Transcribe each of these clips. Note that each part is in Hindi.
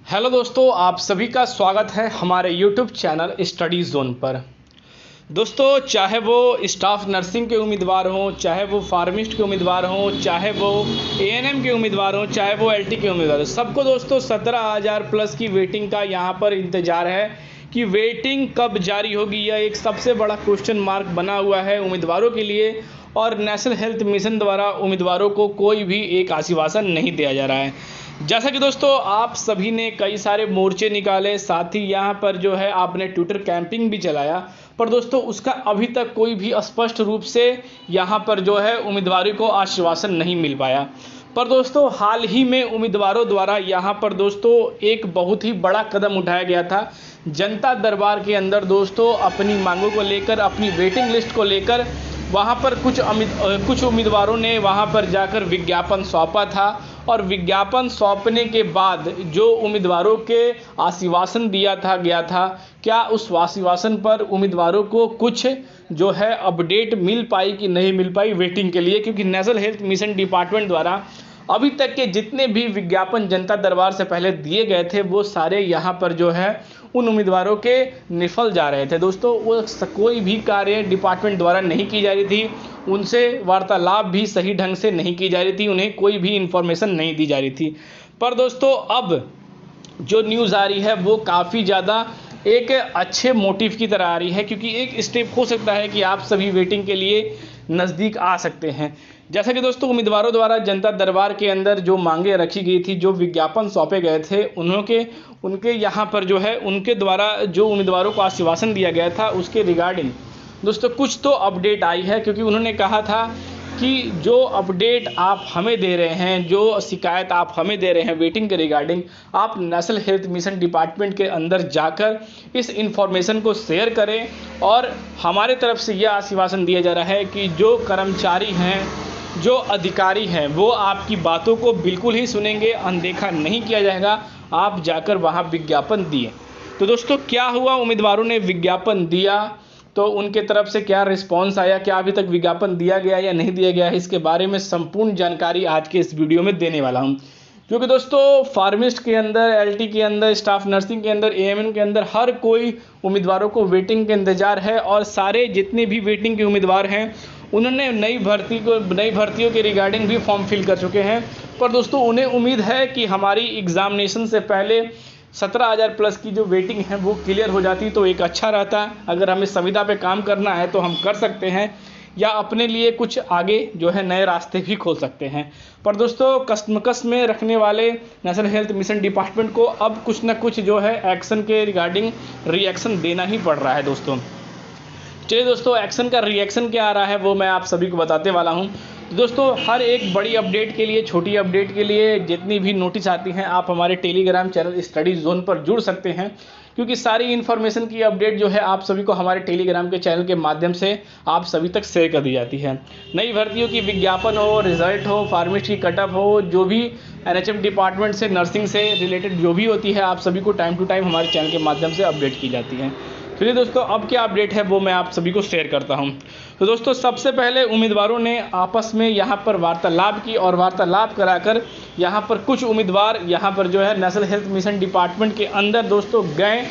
हेलो दोस्तों, आप सभी का स्वागत है हमारे यूट्यूब चैनल स्टडी जोन पर। दोस्तों, चाहे वो स्टाफ नर्सिंग के उम्मीदवार हों, चाहे वो फार्मिस्ट के उम्मीदवार हों, चाहे वो एएनएम के उम्मीदवार हों, चाहे वो एलटी के उम्मीदवार हों, सबको दोस्तों 17,000 प्लस की वेटिंग का यहाँ पर इंतज़ार है कि वेटिंग कब जारी होगी। यह एक सबसे बड़ा क्वेश्चन मार्क बना हुआ है उम्मीदवारों के लिए, और नेशनल हेल्थ मिशन द्वारा उम्मीदवारों को कोई भी एक आश्वासन नहीं दिया जा रहा है। जैसा कि दोस्तों आप सभी ने कई सारे मोर्चे निकाले, साथ ही यहाँ पर जो है आपने ट्विटर कैंपिंग भी चलाया, पर दोस्तों उसका अभी तक कोई भी स्पष्ट रूप से यहाँ पर जो है उम्मीदवारों को आश्वासन नहीं मिल पाया। पर दोस्तों हाल ही में उम्मीदवारों द्वारा यहाँ पर दोस्तों एक बहुत ही बड़ा कदम उठाया गया था। जनता दरबार के अंदर दोस्तों अपनी मांगों को लेकर, अपनी वेटिंग लिस्ट को लेकर वहाँ पर कुछ उम्मीदवारों ने वहाँ पर जाकर विज्ञापन सौंपा था, और विज्ञापन सौंपने के बाद जो उम्मीदवारों के आश्वासन दिया गया था, क्या उस आश्वासन पर उम्मीदवारों को कुछ जो है अपडेट मिल पाई कि नहीं मिल पाई वेटिंग के लिए। क्योंकि नेशनल हेल्थ मिशन डिपार्टमेंट द्वारा अभी तक के जितने भी विज्ञापन जनता दरबार से पहले दिए गए थे वो सारे यहाँ पर जो है उन उम्मीदवारों के निफल जा रहे थे। दोस्तों वो कोई भी कार्य डिपार्टमेंट द्वारा नहीं की जा रही थी, उनसे वार्तालाप भी सही ढंग से नहीं की जा रही थी, उन्हें कोई भी इन्फॉर्मेशन नहीं दी जा रही थी। पर दोस्तों अब जो न्यूज़ आ रही है वो काफ़ी ज़्यादा एक अच्छे मोटिव की तरह आ रही है, क्योंकि एक स्टेप हो सकता है कि आप सभी वेटिंग के लिए नज़दीक आ सकते हैं। जैसा कि दोस्तों उम्मीदवारों द्वारा जनता दरबार के अंदर जो मांगे रखी गई थी, जो विज्ञापन सौंपे गए थे, उनके यहाँ पर जो है उनके द्वारा जो उम्मीदवारों को आश्वासन दिया गया था उसके रिगार्डिंग दोस्तों कुछ तो अपडेट आई है। क्योंकि उन्होंने कहा था कि जो अपडेट आप हमें दे रहे हैं, जो शिकायत आप हमें दे रहे हैं वेटिंग के रिगार्डिंग, आप नेशनल हेल्थ मिशन डिपार्टमेंट के अंदर जाकर इस इंफॉर्मेशन को शेयर करें। और हमारे तरफ से यह आश्वासन दिया जा रहा है कि जो कर्मचारी हैं, जो अधिकारी हैं, वो आपकी बातों को बिल्कुल ही सुनेंगे, अनदेखा नहीं किया जाएगा। आप जाकर वहाँ विज्ञापन दिए। तो दोस्तों क्या हुआ, उम्मीदवारों ने विज्ञापन दिया तो उनके तरफ से क्या रिस्पांस आया, क्या अभी तक विज्ञापन दिया गया या नहीं दिया गया है, इसके बारे में संपूर्ण जानकारी आज के इस वीडियो में देने वाला हूं। क्योंकि दोस्तों फार्मिस्ट के अंदर, एलटी के अंदर, स्टाफ नर्सिंग के अंदर, एएमएन के अंदर हर कोई उम्मीदवारों को वेटिंग के इंतजार है, और सारे जितने भी वेटिंग के उम्मीदवार हैं उन्होंने नई भर्तियों के रिगार्डिंग भी फॉर्म फिल कर चुके हैं। पर दोस्तों उन्हें उम्मीद है कि हमारी एग्जामिनेशन से पहले 17,000 प्लस की जो वेटिंग है वो क्लियर हो जाती तो एक अच्छा रहता। अगर हमें संविदा पे काम करना है तो हम कर सकते हैं, या अपने लिए कुछ आगे जो है नए रास्ते भी खोल सकते हैं। पर दोस्तों कश्मकश में रखने वाले नेशनल हेल्थ मिशन डिपार्टमेंट को अब कुछ ना कुछ जो है एक्शन के रिगार्डिंग रिएक्शन देना ही पड़ रहा है। दोस्तों चलिए दोस्तों एक्शन का रिएक्शन क्या आ रहा है वो मैं आप सभी को बताते वाला हूं। तो दोस्तों हर एक बड़ी अपडेट के लिए, छोटी अपडेट के लिए जितनी भी नोटिस आती हैं आप हमारे टेलीग्राम चैनल स्टडी जोन पर जुड़ सकते हैं, क्योंकि सारी इन्फॉर्मेशन की अपडेट जो है आप सभी को हमारे टेलीग्राम के चैनल के माध्यम से आप सभी तक शेयर कर दी जाती है। नई भर्तियों की विज्ञापन हो, रिजल्ट हो, फार्मिस्ट की कटअप हो, जो भी एनएचएम डिपार्टमेंट से, नर्सिंग से रिलेटेड जो भी होती है, आप सभी को टाइम टू टाइम हमारे चैनल के माध्यम से अपडेट की जाती है। चलिए दोस्तों अब क्या अपडेट है वो मैं आप सभी को शेयर करता हूं। तो दोस्तों सबसे पहले उम्मीदवारों ने आपस में यहां पर वार्तालाप की, और वार्तालाप कराकर यहां पर कुछ उम्मीदवार यहां पर जो है नेशनल हेल्थ मिशन डिपार्टमेंट के अंदर दोस्तों गए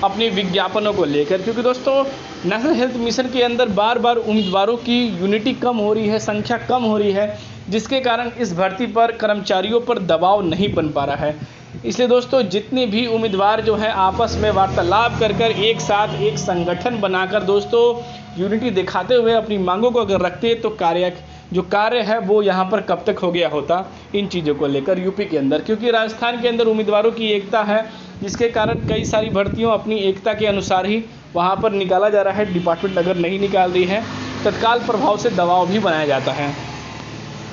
अपने विज्ञापनों को लेकर। क्योंकि दोस्तों नेशनल हेल्थ मिशन के अंदर बार बार उम्मीदवारों की यूनिटी कम हो रही है, संख्या कम हो रही है, जिसके कारण इस भर्ती पर कर्मचारियों पर दबाव नहीं बन पा रहा है। इसलिए दोस्तों जितने भी उम्मीदवार जो है आपस में वार्तालाप कर एक साथ एक संगठन बनाकर दोस्तों यूनिटी दिखाते हुए अपनी मांगों को अगर रखते तो कार्य है वो यहाँ पर कब तक हो गया होता इन चीज़ों को लेकर यूपी के अंदर। क्योंकि राजस्थान के अंदर उम्मीदवारों की एकता है, जिसके कारण कई सारी भर्तियों अपनी एकता के अनुसार ही वहाँ पर निकाला जा रहा है। डिपार्टमेंट अगर नहीं निकाल रही है तत्काल प्रभाव से दबाव भी बनाया जाता है।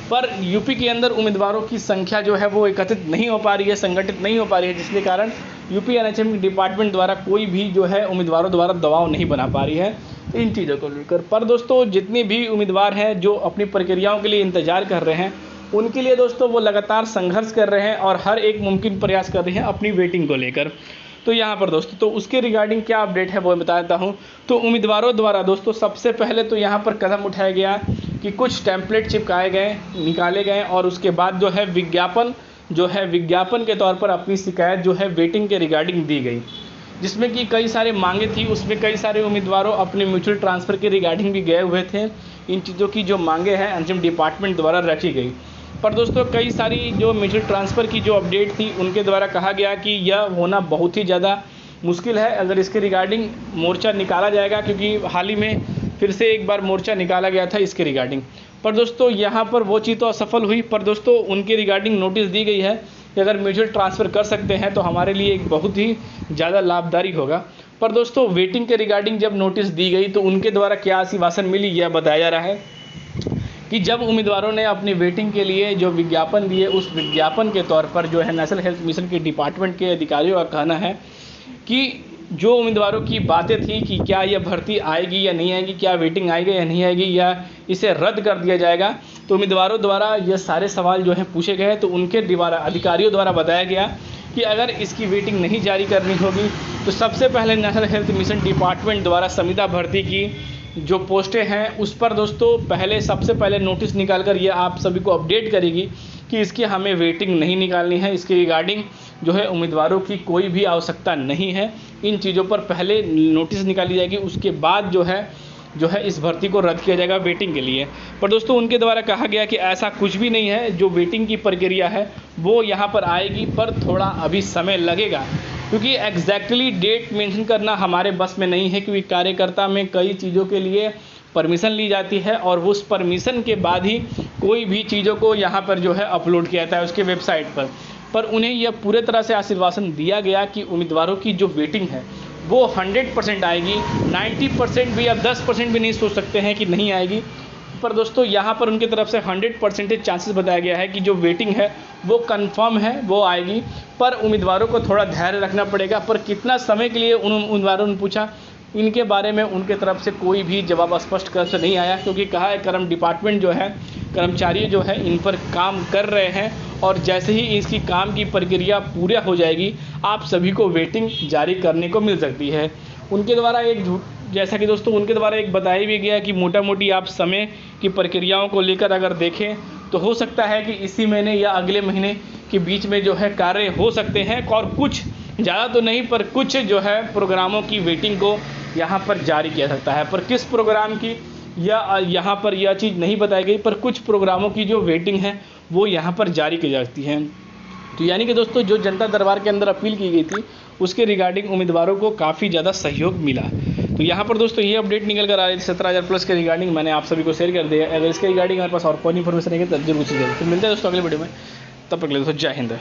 पर यूपी के अंदर उम्मीदवारों की संख्या जो है वो एकत्रित नहीं हो पा रही है, संगठित नहीं हो पा रही है, जिसके कारण यूपी एनएचएम डिपार्टमेंट द्वारा कोई भी जो है उम्मीदवारों द्वारा दबाव नहीं बना पा रही है इन चीज़ों को लेकर। पर दोस्तों जितने भी उम्मीदवार हैं जो अपनी प्रक्रियाओं के लिए इंतजार कर रहे हैं, उनके लिए दोस्तों वो लगातार संघर्ष कर रहे हैं और हर एक मुमकिन प्रयास कर रहे हैं अपनी वेटिंग को लेकर। तो यहाँ पर दोस्तों तो उसके रिगार्डिंग क्या अपडेट है वो मैं बता देता हूँ। तो उम्मीदवारों द्वारा दोस्तों सबसे पहले तो यहाँ पर कदम उठाया गया कि कुछ टेम्पलेट चिपकाए गए, निकाले गए, और उसके बाद जो है विज्ञापन जो है विज्ञापन के तौर पर अपनी शिकायत जो है वेटिंग के रिगार्डिंग दी गई, जिसमें कि कई सारे मांगे थी। उसमें कई सारे उम्मीदवारों अपने म्यूचुअल ट्रांसफ़र के रिगार्डिंग भी गए हुए थे। इन चीज़ों की जो मांगे हैं अंतिम डिपार्टमेंट द्वारा रखी गई। पर दोस्तों कई सारी जो म्यूचुअल ट्रांसफ़र की जो अपडेट थी उनके द्वारा कहा गया कि यह होना बहुत ही ज़्यादा मुश्किल है अगर इसके रिगार्डिंग मोर्चा निकाला जाएगा, क्योंकि हाल ही में फिर से एक बार मोर्चा निकाला गया था इसके रिगार्डिंग। पर दोस्तों यहाँ पर वो चीज़ तो असफल हुई, पर दोस्तों उनके रिगार्डिंग नोटिस दी गई है कि अगर म्यूचुअल ट्रांसफ़र कर सकते हैं तो हमारे लिए एक बहुत ही ज़्यादा लाभदायक होगा। पर दोस्तों वेटिंग के रिगार्डिंग जब नोटिस दी गई तो उनके द्वारा क्या आश्वासन मिली, यह बताया जा रहा है कि जब उम्मीदवारों ने अपनी वेटिंग के लिए जो विज्ञापन दिए, उस विज्ञापन के तौर पर जो है नेशनल हेल्थ मिशन के डिपार्टमेंट के अधिकारियों का कहना है कि जो उम्मीदवारों की बातें थी कि क्या यह भर्ती आएगी या नहीं आएगी, क्या वेटिंग आएगी या नहीं आएगी, या इसे रद्द कर दिया जाएगा, तो उम्मीदवारों द्वारा यह सारे सवाल जो हैं पूछे गए। तो उनके द्वारा अधिकारियों द्वारा बताया गया कि अगर इसकी वेटिंग नहीं जारी करनी होगी तो सबसे पहले नेशनल हेल्थ मिशन डिपार्टमेंट द्वारा संविदा भर्ती की जो पोस्टें हैं उस पर दोस्तों सबसे पहले नोटिस निकाल कर ये आप सभी को अपडेट करेगी कि इसकी हमें वेटिंग नहीं निकालनी है, इसके रिगार्डिंग जो है उम्मीदवारों की कोई भी आवश्यकता नहीं है। इन चीज़ों पर पहले नोटिस निकाली जाएगी, उसके बाद जो है इस भर्ती को रद्द किया जाएगा वेटिंग के लिए। पर दोस्तों उनके द्वारा कहा गया कि ऐसा कुछ भी नहीं है, जो वेटिंग की प्रक्रिया है वो यहाँ पर आएगी, पर थोड़ा अभी समय लगेगा, क्योंकि एग्जैक्टली डेट मेंशन करना हमारे बस में नहीं है, क्योंकि कार्यकर्ता में कई चीज़ों के लिए परमिशन ली जाती है और उस परमिशन के बाद ही कोई भी चीज़ों को यहाँ पर जो है अपलोड किया जाता है उसके वेबसाइट पर उन्हें यह पूरे तरह से आश्वासन दिया गया कि उम्मीदवारों की जो वेटिंग है वो 100% आएगी, 90% भी या 10% भी नहीं सोच सकते हैं कि नहीं आएगी। पर दोस्तों यहाँ पर उनकी तरफ से 100% चांसेस बताया गया है कि जो वेटिंग है वो कंफर्म है, वो आएगी। पर उम्मीदवारों को थोड़ा धैर्य रखना पड़ेगा। पर कितना समय के लिए उन उम्मीदवारों ने पूछा, इनके बारे में उनके तरफ से कोई भी जवाब स्पष्ट कर से नहीं आया, क्योंकि कहा है कर्म डिपार्टमेंट जो है, कर्मचारी जो है इन पर काम कर रहे हैं और जैसे ही इसकी काम की प्रक्रिया पूरा हो जाएगी आप सभी को वेटिंग जारी करने को मिल सकती है। उनके द्वारा जैसा कि दोस्तों उनके द्वारा एक बताया भी गया कि मोटा मोटी आप समय की प्रक्रियाओं को लेकर अगर देखें तो हो सकता है कि इसी महीने या अगले महीने के बीच में जो है कार्य हो सकते हैं, और कुछ ज़्यादा तो नहीं पर कुछ जो है प्रोग्रामों की वेटिंग को यहाँ पर जारी किया सकता है। पर किस प्रोग्राम की या यहाँ पर यह चीज़ नहीं बताई गई, पर कुछ प्रोग्रामों की जो वेटिंग है वो यहाँ पर जारी की जाती है। तो यानी कि दोस्तों जो जनता दरबार के अंदर अपील की गई थी उसके रिगार्डिंग उम्मीदवारों को काफ़ी ज़्यादा सहयोग मिला। तो यहाँ पर दोस्तों ये अपडेट निकल कर आ रही थी 17,000+ के रिगार्डिंग, मैंने आप सभी को शेयर कर दिया। अगर इसके रिगार्डिंग हमारे पास और कोई इन्फॉर्मेशन रहेगी तब जरूर पूछिएगा। तो मिलते हैं दोस्तों अगले वीडियो में, तब तक के लिए दोस्तों जय हिंद।